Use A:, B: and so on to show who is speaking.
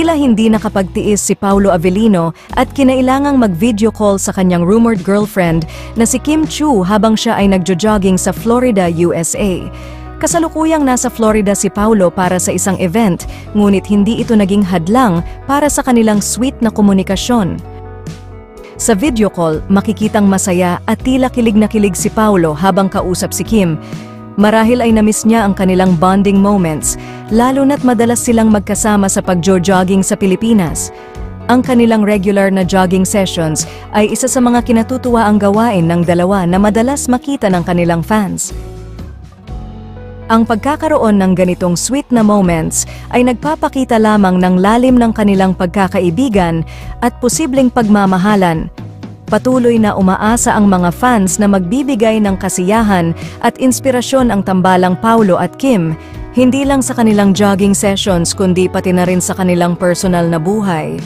A: Tila hindi nakapagtiis si Paulo Avellino at kinailangang mag-video call sa kanyang rumored girlfriend na si Kim Chiu habang siya ay nagjo-jogging sa Florida, USA. Kasalukuyang nasa Florida si Paulo para sa isang event, ngunit hindi ito naging hadlang para sa kanilang sweet na komunikasyon. Sa video call, makikitang masaya at tila kilig na kilig si Paulo habang kausap si Kim. Marahil ay namiss niya ang kanilang bonding moments, lalo na't madalas silang magkasama sa pagjo-jogging sa Pilipinas. Ang kanilang regular na jogging sessions ay isa sa mga kinatutuwaang gawain ng dalawa na madalas makita ng kanilang fans. Ang pagkakaroon ng ganitong sweet na moments ay nagpapakita lamang ng lalim ng kanilang pagkakaibigan at posibleng pagmamahalan. Patuloy na umaasa ang mga fans na magbibigay ng kasiyahan at inspirasyon ang tambalang Paulo at Kim, hindi lang sa kanilang jogging sessions kundi pati na rin sa kanilang personal na buhay.